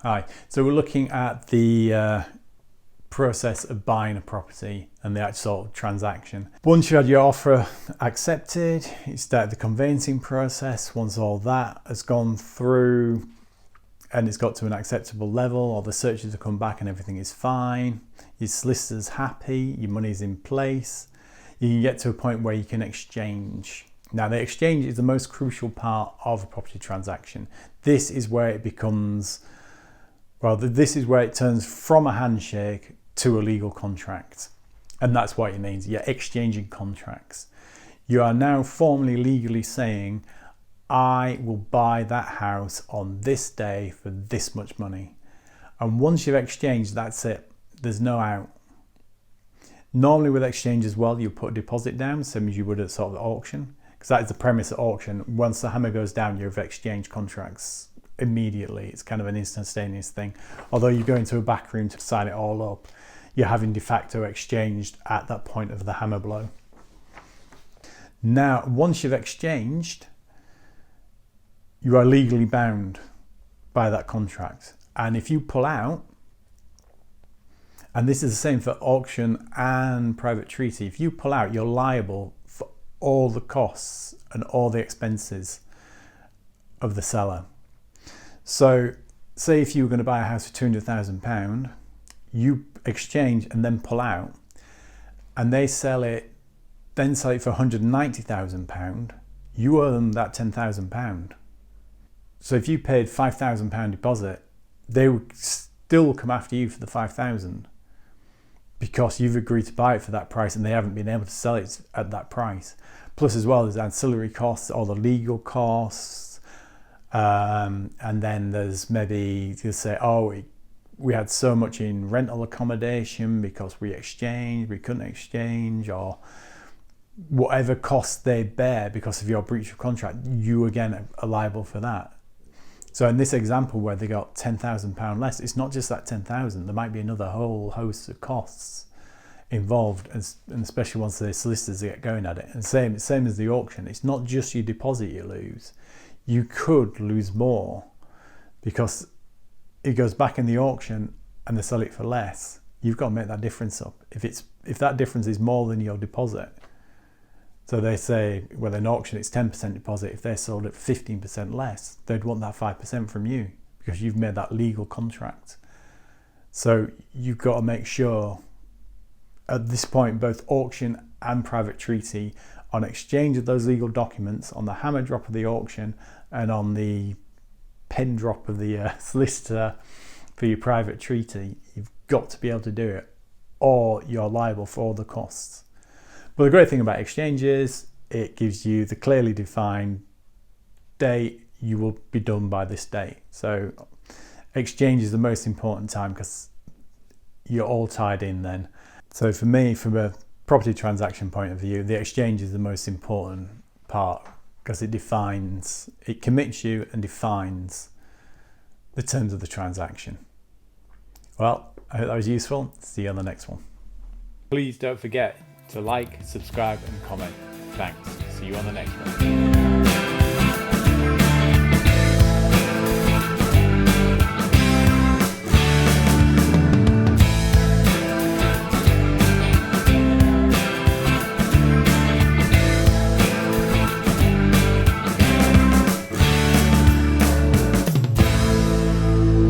Hi, so we're looking at the process of buying a property and the actual transaction. Once you had your offer accepted, you start the conveyancing process. Once all that has gone through and it's got to an acceptable level, all the searches have come back and everything is fine, your solicitor's happy, your money's in place, you can get to a point where you can exchange. Now, the exchange is the most crucial part of a property transaction. This is where it becomes, this is where it turns from a handshake to a legal contract. And that's what it means. You're exchanging contracts. You are now formally, legally saying, I will buy that house on this day for this much money. And once you've exchanged, that's it. There's no out. Normally with exchange as well, you put a deposit down, same as you would at sort of the auction. Because that is the premise at auction. Once the hammer goes down, you've exchanged contracts immediately. It's kind of an instantaneous thing. Although you go into a back room to sign it all up, you're having de facto exchanged at that point of the hammer blow. Now, once you've exchanged, you are legally bound by that contract. And if you pull out, and this is the same for auction and private treaty, if you pull out, you're liable for all the costs and all the expenses of the seller. So say if you were going to buy a house for £200,000, you exchange and then pull out, and they sell it for £190,000, you owe them that £10,000. So if you paid £5,000 deposit, they would still come after you for the £5,000 because you've agreed to buy it for that price and they haven't been able to sell it at that price. Plus as well, there's ancillary costs, all the legal costs, and then there's maybe you'll say, oh, we had so much in rental accommodation because we exchanged, we couldn't exchange, or whatever costs they bear because of your breach of contract, you again are liable for that. So in this example where they got £10,000 less, it's not just that 10,000, there might be another whole host of costs involved, and especially once the solicitors get going at it. And same as the auction, it's not just your deposit you lose. You could lose more because it goes back in the auction and they sell it for less. You've got to make that difference up. If that difference is more than your deposit, so they say, well, in auction it's 10% deposit. If they sold it 15% less, they'd want that 5% from you because you've made that legal contract. So you've got to make sure at this point, both auction and private treaty, on exchange of those legal documents, on the hammer drop of the auction and on the pen drop of the solicitor for your private treaty, you've got to be able to do it or you're liable for all the costs. But the great thing about exchange is it gives you the clearly defined date, you will be done by this date. So exchange is the most important time because you're all tied in then. So for me, from a property transaction point of view, the exchange is the most important part because it commits you and defines the terms of the transaction. Well, I hope that was useful. See you on the next one. Please don't forget to like, subscribe and comment. Thanks. See you on the next one.